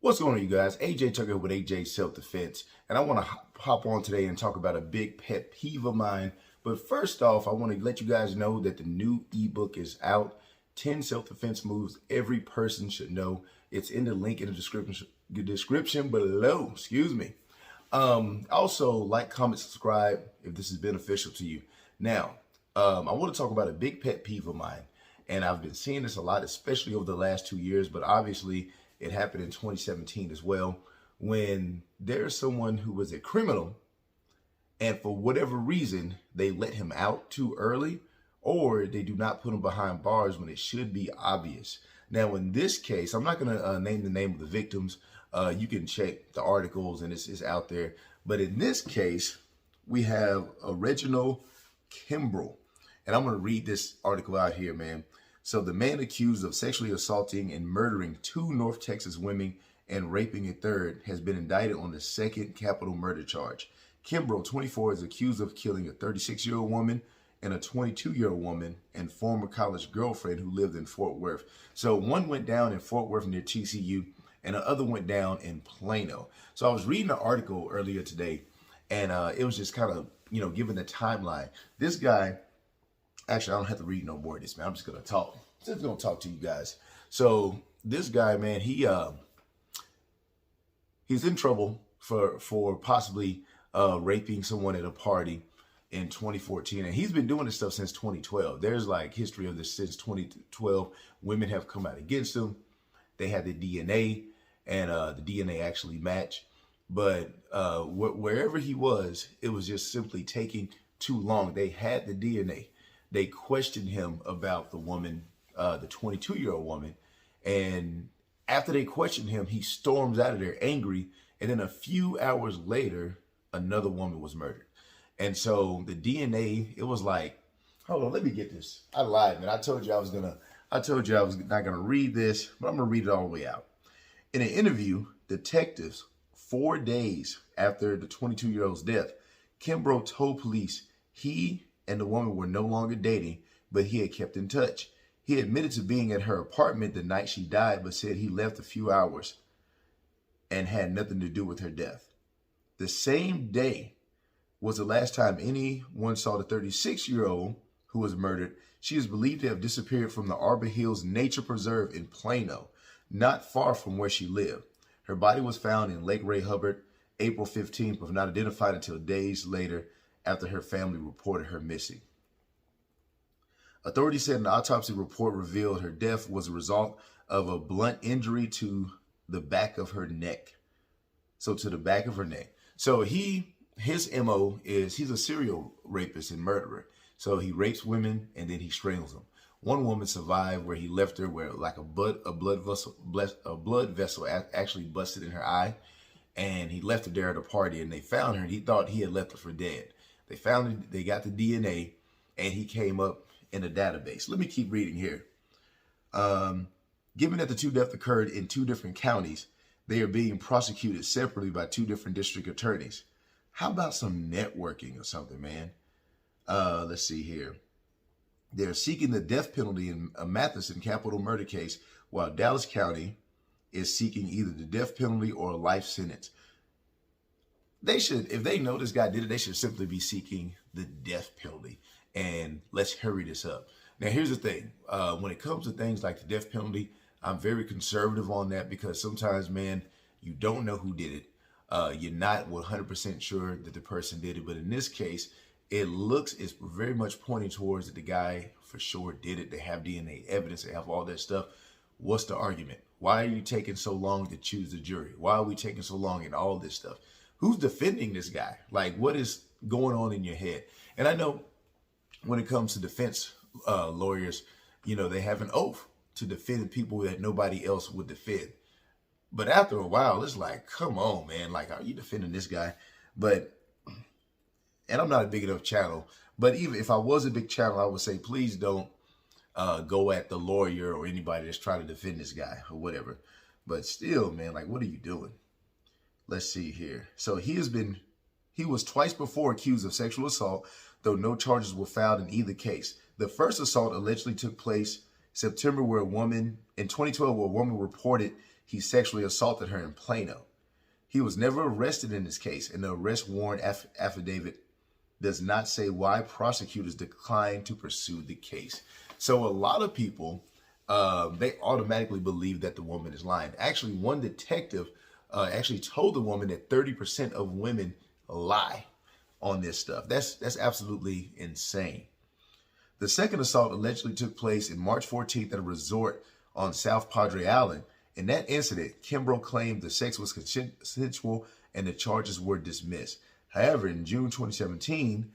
What's going on, you guys? AJ Tucker here with AJ Self Defense, and I want to hop on today and talk about a big pet peeve of mine. But first off, I want to let you guys know that the new ebook is out. 10 self-defense moves every person should know. It's in the link in the description below. Excuse me. Also, like, comment, subscribe if this is beneficial to you. Now, I want to talk about a big pet peeve of mine, and I've been seeing this a lot, especially over the last 2 years. But obviously, it happened in 2017 as well, when there's someone who was a criminal and for whatever reason, they let him out too early, or they do not put him behind bars when it should be obvious. Now, in this case, I'm not going to name the name of the victims. You can check the articles and it's out there. But in this case, we have Reginald Kimbrell. And I'm going to read this article out here, man. So the man accused of sexually assaulting and murdering 2 North Texas women and raping a third has been indicted on the second capital murder charge. Kimbrell, 24, is accused of killing a 36-year-old woman and a 22-year-old woman and former college girlfriend who lived in Fort Worth. So one went down in Fort Worth near TCU and the other went down in Plano. So I was reading an article earlier today, and it was just kind of, giving the timeline. This guy, actually, I don't have to read no more of this, man. I'm just going to talk. I'm just going to talk to you guys. So this guy, man, he's in trouble for possibly raping someone at a party in 2014. And he's been doing this stuff since 2012. There's like history of this since 2012. Women have come out against him. They had the DNA, and the DNA actually matched. But wherever he was, it was just simply taking too long. They had the DNA. They questioned him about the woman, the 22-year-old woman. And after they questioned him, he storms out of there angry. And then a few hours later, another woman was murdered. And so the DNA, it was like, hold on, let me get this. I lied, man. I told you I was not gonna read this, but I'm gonna read it all the way out. In an interview, detectives, 4 days after the 22-year-old's death, Kimbrell told police he and the woman were no longer dating, but he had kept in touch. He admitted to being at her apartment the night she died, but said he left a few hours and had nothing to do with her death. The same day was the last time anyone saw the 36-year-old who was murdered. She is believed to have disappeared from the Arbor Hills Nature Preserve in Plano, not far from where she lived. Her body was found in Lake Ray Hubbard, April 15th, but not identified until days later after her family reported her missing. Authorities said an autopsy report revealed her death was a result of a blunt injury to the back of her neck. So to the back of her neck. So his MO is he's a serial rapist and murderer. So he rapes women and then he strangles them. One woman survived where he left her where like a blood vessel actually busted in her eye, and he left her there at a party, and they found her and he thought he had left her for dead. They found her, they got the DNA, and he came up in a database. Let me keep reading here. Given that the 2 deaths occurred in 2 different counties, they are being prosecuted separately by 2 different district attorneys. How about some networking or something, man? Let's see here. They're seeking the death penalty in a Matheson capital murder case, while Dallas County is seeking either the death penalty or a life sentence. They should, if they know this guy did it, they should simply be seeking the death penalty. And let's hurry this up. Now, here's the thing. When it comes to things like the death penalty, I'm very conservative on that because sometimes, man, you don't know who did it. You're not 100% sure that the person did it. But in this case, it's very much pointing towards that the guy for sure did it. They have DNA evidence. They have all that stuff. What's the argument? Why are you taking so long to choose the jury? Why are we taking so long in all this stuff? Who's defending this guy? Like, what is going on in your head? And I know when it comes to defense lawyers, they have an oath to defend people that nobody else would defend. But after a while, it's like, come on, man. Like, are you defending this guy? And I'm not a big enough channel, but even if I was a big channel, I would say, please don't go at the lawyer or anybody that's trying to defend this guy or whatever. But still, man, like, what are you doing? Let's see here. So he was twice before accused of sexual assault, though no charges were filed in either case. The first assault allegedly took place September, in 2012, where a woman reported he sexually assaulted her in Plano. He was never arrested in this case, and the arrest warrant affidavit does not say why prosecutors declined to pursue the case. So a lot of people, they automatically believe that the woman is lying. Actually, one detective actually told the woman that 30% of women lie on this stuff. That's absolutely insane. The second assault allegedly took place in March 14th at a resort on South Padre Island. In that incident, Kimbrough claimed the sex was consensual and the charges were dismissed. However, in June 2017,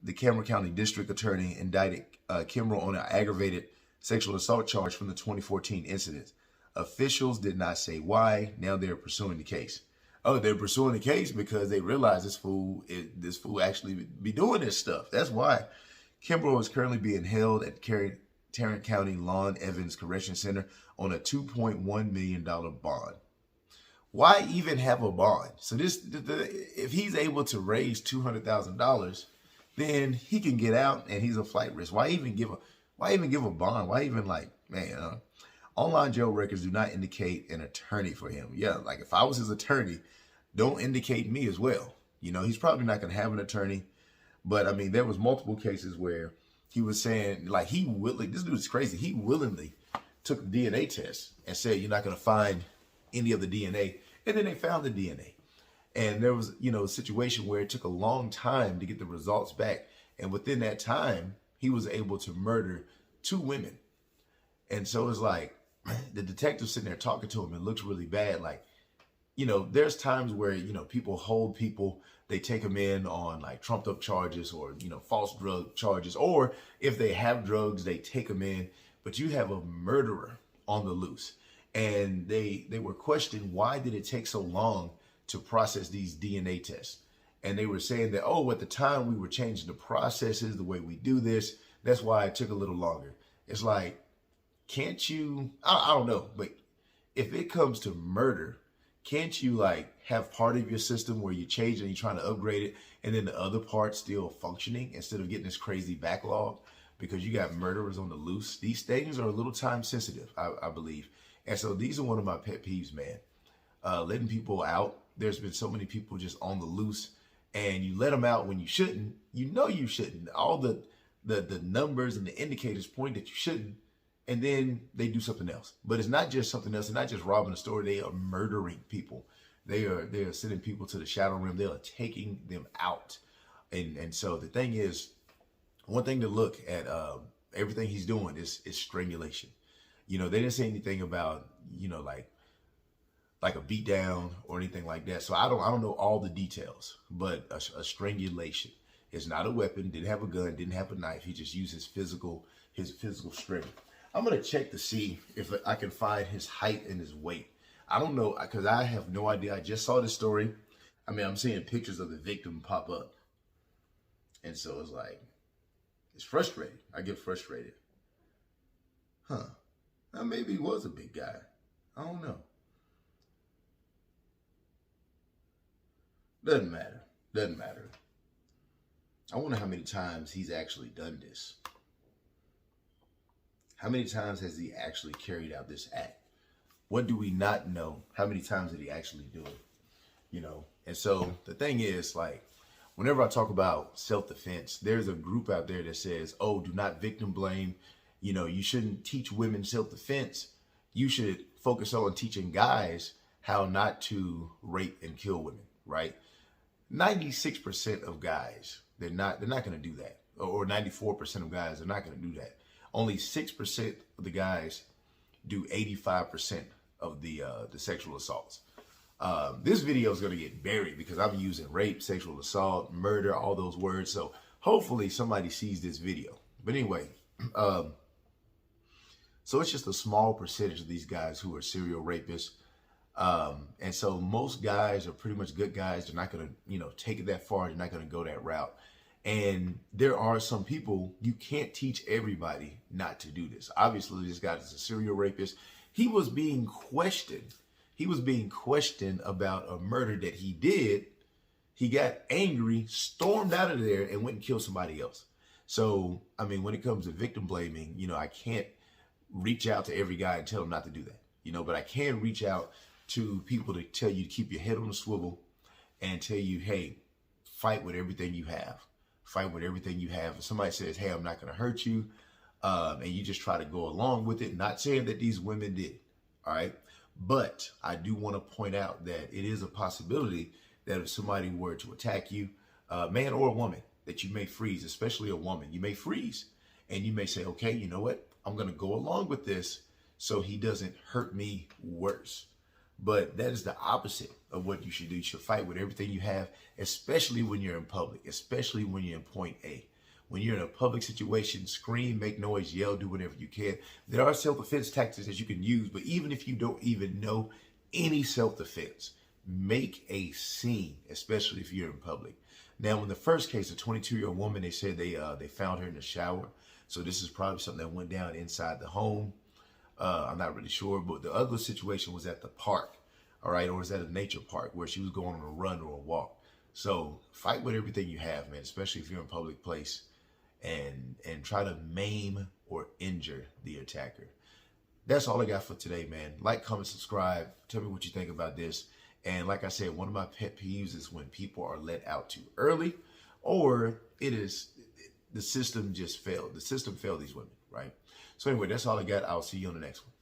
the Cameron County District Attorney indicted Kimbrough on an aggravated sexual assault charge from the 2014 incident. Officials did not say why. Now they're pursuing the case. Oh, they're pursuing the case because they realize this fool actually be doing this stuff. That's why. Kimbrough is currently being held at Tarrant County Lon Evans Correction Center on a $2.1 million bond. Why even have a bond? So if he's able to raise $200,000, then he can get out and he's a flight risk. Why even give a bond? Why even online jail records do not indicate an attorney for him. Yeah, like if I was his attorney, don't indicate me as well. You know, he's probably not going to have an attorney. But I mean, there was multiple cases where he was saying, like, this dude is crazy. He willingly took a DNA test and said, you're not going to find any of the DNA. And then they found the DNA. And there was, a situation where it took a long time to get the results back. And within that time, he was able to murder 2 women. And so it's like, the detective sitting there talking to him, it looks really bad. Like, there's times where, people hold people, they take them in on like trumped up charges or, false drug charges, or if they have drugs, they take them in, but you have a murderer on the loose. And they were questioned, why did it take so long to process these DNA tests? And they were saying that, at the time we were changing the processes, the way we do this, that's why it took a little longer. It's like, can't you, I don't know, but if it comes to murder, can't you have part of your system where you change and you're trying to upgrade it and then the other part's still functioning instead of getting this crazy backlog because you got murderers on the loose? These things are a little time sensitive, I believe. And so these are one of my pet peeves, man. Letting people out. There's been so many people just on the loose and you let them out when you shouldn't. You shouldn't. All the numbers and the indicators point that you shouldn't. And then they do something else. But it's not just something else. It's not just robbing a store. They are murdering people. They are sending people to the shadow realm. They are taking them out. And so the thing is, one thing to look at everything he's doing is strangulation. They didn't say anything about, like a beat down or anything like that. So I don't know all the details, but a strangulation is not a weapon, didn't have a gun, didn't have a knife. He just used his physical strength. I'm going to check to see if I can find his height and his weight. I don't know, because I have no idea. I just saw this story. I mean, I'm seeing pictures of the victim pop up. And so it's like, it's frustrating. I get frustrated. Now, maybe he was a big guy. I don't know. Doesn't matter. I wonder how many times he's actually done this. How many times has he actually carried out this act? What do we not know? How many times did he actually do it? And so the thing is, whenever I talk about self-defense, there's a group out there that says, do not victim blame. You shouldn't teach women self-defense. You should focus on teaching guys how not to rape and kill women, right? 96% of guys, they're not going to do that. Or 94% of guys are not going to do that. Only 6% of the guys do 85% of the sexual assaults. This video is going to get buried because I'm using rape, sexual assault, murder, all those words. So hopefully somebody sees this video. But anyway, so it's just a small percentage of these guys who are serial rapists. And so most guys are pretty much good guys. They're not going to, take it that far. They're not going to go that route. And there are some people, you can't teach everybody not to do this. Obviously, this guy is a serial rapist. He was being questioned. He was being questioned about a murder that he did. He got angry, stormed out of there, and went and killed somebody else. So, I mean, when it comes to victim blaming, I can't reach out to every guy and tell him not to do that. but I can reach out to people to tell you to keep your head on the swivel and tell you, hey, fight with everything you have. Fight with everything you have. If somebody says, hey, I'm not going to hurt you, and you just try to go along with it, not saying that these women did, all right? But I do want to point out that it is a possibility that if somebody were to attack you, man or a woman, that you may freeze, especially a woman. You may freeze and you may say, okay, you know what? I'm going to go along with this so he doesn't hurt me worse. But that is the opposite of what you should do. You should fight with everything you have, especially when you're in public, especially when you're in point A. When you're in a public situation, scream, make noise, yell, do whatever you can. There are self-defense tactics that you can use, but even if you don't even know any self-defense, make a scene, especially if you're in public. Now, in the first case, a 22-year-old woman, they said they found her in the shower. So this is probably something that went down inside the home. I'm not really sure, but the other situation was at the park, all right, or was at a nature park where she was going on a run or a walk. So fight with everything you have, man, especially if you're in a public place, and try to maim or injure the attacker. That's all I got for today, man. Like, comment, subscribe. Tell me what you think about this. And like I said, one of my pet peeves is when people are let out too early, or the system just failed. The system failed these women, right? So anyway, that's all I got. I'll see you on the next one.